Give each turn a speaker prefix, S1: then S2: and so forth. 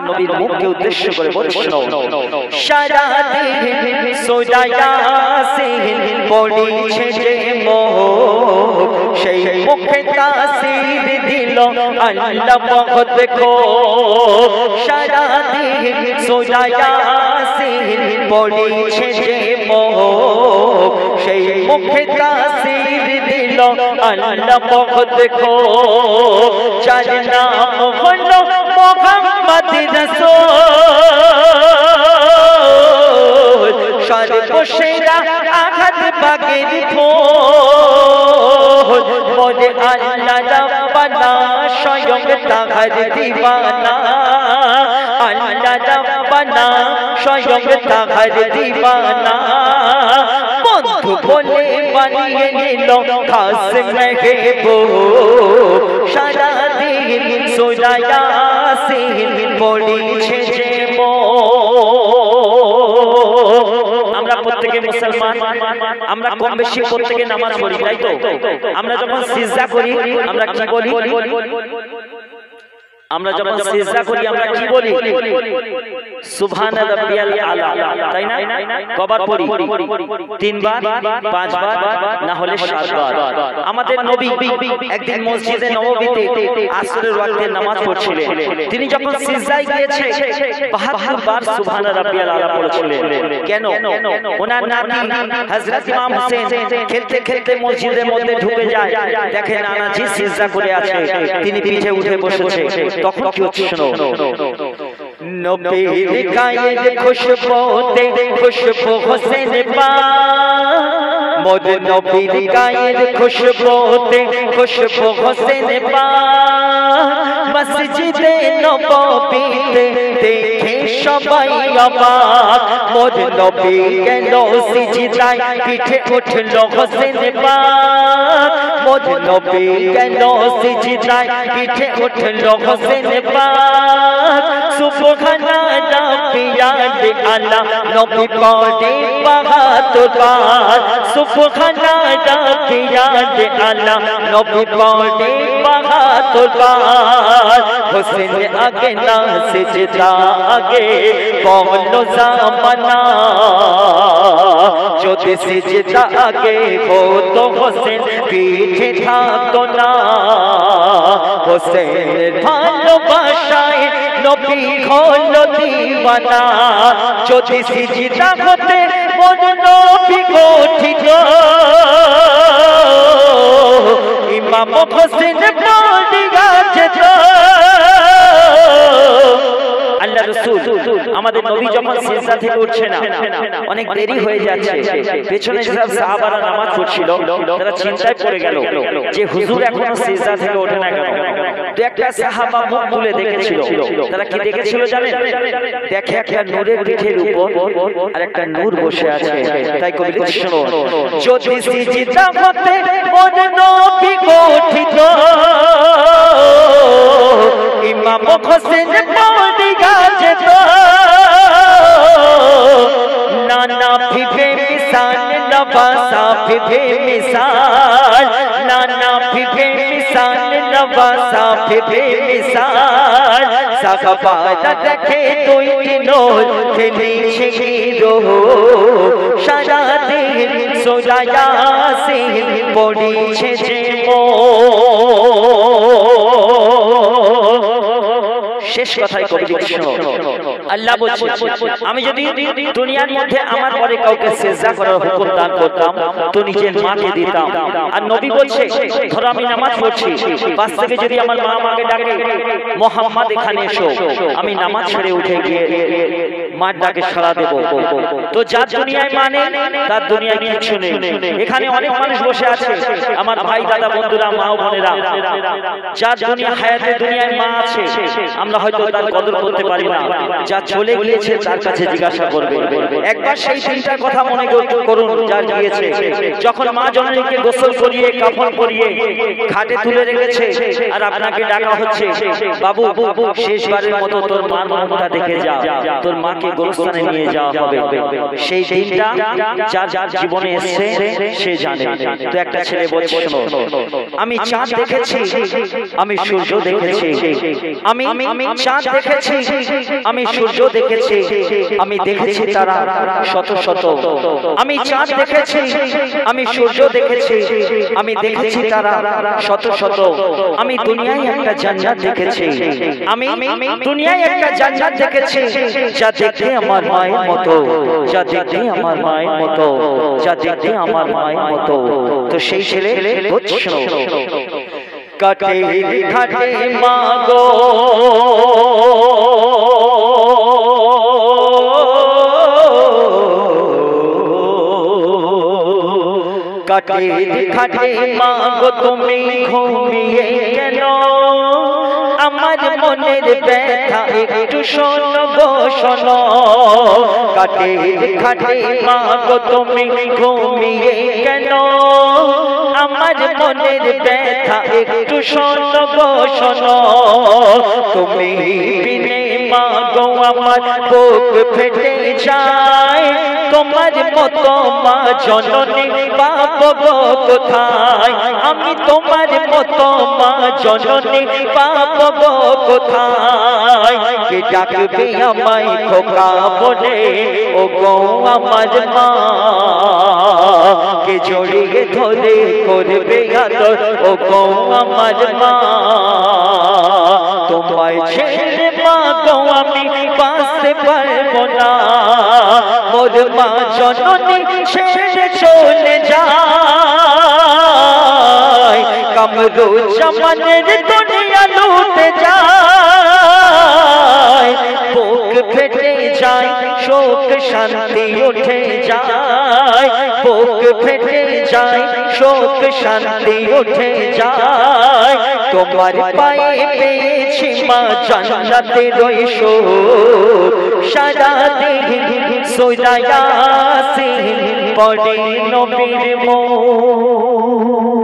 S1: নবীর মুখকে উদ্দেশ্য করে বলছিল সারা দিন সোজা ইয়াসিন পড়িছে যে মুখ সেই মুখে তাসির দিল আল্লাহ পাক দেখো সারা দিন সোজা ইয়াসিন পড়িছে যে মুখ সেই মুখে তাসির দিল আল্লাহ পাক দেখো যার নাম হলো মুহাম্মদ রাসূল সর্বসেরা আঘাত বাগের ফোল বলে আল্লাহ রাব্বানা স্বয়ং তাহার দিওয়ানা আল্লাহ রাব্বানা স্বয়ং তাহার দিওয়ানা বন্ধু বলে বানিয়ে নিল খাস মেহবুব সারা দিন সোজা ইয়াসিন পড়িছে যে আমরা প্রত্যেকে মুসলমান আমরা কম বেশি প্রত্যেকে নামাজ পড়ি তাই তো আমরা যখন সিজদা করি আমরা কি বলি আমরা যখন সিজদা করি আমরা কি বলি সুবহান রাব্বিয়াল আলা তাই না কবার পড়ি তিনবার পাঁচবার না হলে সাতবার আমাদের নবী একদিন মসজিদে নববীতে আসরের ওয়াক্তে নামাজ পড়ছিলেন তিনি যখন সিজদায় গিয়েছে 72 বার সুবহান রাব্বিয়াল আলা পড়ছিলেন কেন ওনার নাতি হযরত ইমাম হোসেন খেলতে খেলতে মসজিদের মধ্যে ঢুকে যায় দেখে নানাজি সিজদা করে আছে তিনি পিঠে উঠে বসেছে তখন কি হচ্ছে শোনো নবীর গায়ের খুশবুতে খুশবু হোসেন পাক মোদ নবীর গায়ের খুশবুতে খুশবু হোসেন পাক মসজিদে নববীতে দেখে সবাই অবাক মোদ নবী গেল সিজদায় পিঠে উঠলো হোসেন পাক মোদ নবী গেল সিজদায় পিঠে উঠলো হোসেন পাক সুবহানা রাব্বিয়াল আলা নবী পড়ে 72 বার সুবহানা রাব্বিয়াল আলা নবী পড়ে 72 বার হোসেন আগে না সিজদা আগে বলো জামানা যদি সিজদা আগে হতো হোসেন পিঠে থাকতো না হোসেন ভালোবাসায় নবী হলো দিওয়ানা যদি সিজদা হতে মন নবী গঠিত ইমাম হোসেন পড়িয়া যেত আল্লাহ রাসূল আমাদের নবী যখন সিজদা থেকে উঠছে না অনেক দেরি হয়ে যাচ্ছে পেছনে সব সাহাবারা নামাজ পড়ছিল তারা চিন্তায় পড়ে গেল যে হুজুর এখনো সিজদা থেকে ওঠে না কেন তো একটা সাহাবা মুখ তুলে দেখেছিল তারা কি দেখেছিল জানেন দেখে একটা নূরের পিঠের উপর আর একটা নূর বসে আছে তাই কবি লিখছে শোনো যদি সিজদা হতে মন নবী গঠিত ইমাম হোসেন পড়িয়া যেত নানা ফিফে মিসাল নবাসা ফিফে মিসাল নানা ফিফে মিসাল নবাসা ফিফে মিসাল সাহাবারা দেখে দুই নূর খেলিছে হিরো সারা দিন সোজা ইয়াসিন পড়িছে যে শেষ কথাই কবি লিখছেন আল্লাহ বলছেন আমি যদি দুনিয়ার মধ্যে আমার পরে কাউকে সিজদা করার হুকুম দান করতাম তো নিজের মাকে দিতাম আর নবী বলছে ধরো আমি নামাজ পড়ছি পাশ থেকে যদি আমার মা আমাকে ডাকে মুহাম্মদ এখানে এসো আমি নামাজ ছেড়ে উঠে গিয়ে মার ডাকে সাড়া দেব তো যার দুনিয়ায় মানে তার দুনিয়ায় কিছু নেই এখানে অনেক মানুষ বসে আছে আমার ভাই দাদা বন্ধুরা মা ও বোনেরা যার দুনিয়া হায়াতে দুনিয়ায় মা আছে আমরা হয়তো তার কদর করতে পারি না যা চলে গিয়েছে তার কাছে জিজ্ঞাসা করবে একবার সেই দিনটার কথা মনে করুন যার গিয়েছে যখন মা জননীকে গোসল করিয়ে কাফন পরিয়ে খাটে তুলে রেখেছে আর আপনাকে ডাকা হচ্ছে বাবু শেষবারের মতো তোর মার মুখটা দেখে যা তোর মাকে গোরস্থানে নিয়ে যাওয়া হবে সেই দিনটা যার যার জীবনে এসেছে সে জানে তো একটা ছেলে বলছে শোনো আমি চাঁদ দেখেছি আমি সূর্য দেখেছি আমি চাঁদ দেখেছি, আমি সূর্য দেখেছি, আমি দেখেছি তারা শত শত। আমি চাঁদ দেখেছি, আমি সূর্য দেখেছি, আমি দেখেছি তারা শত শত। আমি দুনিয়ায় একটা জান্নাত দেখেছি, আমি দুনিয়ায় একটা জান্নাত দেখেছি, যা দেখতে আমার মায়ের মতো, যা দেখতে আমার মায়ের মতো, যা দেখতে আমার মায়ের মতো। তো সেই ছেলে বুঝছো, কাটে ঘাটে মাগো কাটে ঘাটে মাগো তুমি ঘুমিয়ে কেন, আমার মনের ব্যথা একটু শোনো গো শোনো। কাটে ঘাটে মাগো তুমি ঘুমিয়ে কেন, আমার মনের ব্যথা একটু শোনো গো শোনো। তুমি বিনে মাগো আমার বুক ফেটে যায়, তোমার মতো মা জননী পাবো গো কোথায়, আমি তোমার মতো মা জননী পাবো গো কোথায়। কে ডাকবে আমায় খোকা বলে ও গো আমার মা, কে জড়িয়ে ধরে করবে আদর ও গো আমার মা। তোমায় ছেড়ে মা গো আমি বাঁচতে পারবো না, মোর মা জননী ছেড়ে চলে যায়, কামরু জামানের দুনিয়া লুটে যায়। বুক ফেটে যায় শোক শান্তি উঠে যায়, বুক ফেটে যায় শোক শান্তি উঠে যায়। তোমার পায়ে পেয়েছি মা জান্নাতের ওই সুখ, সারা দিন সূরা ইয়াসিন পড়ে নবীর মুখ।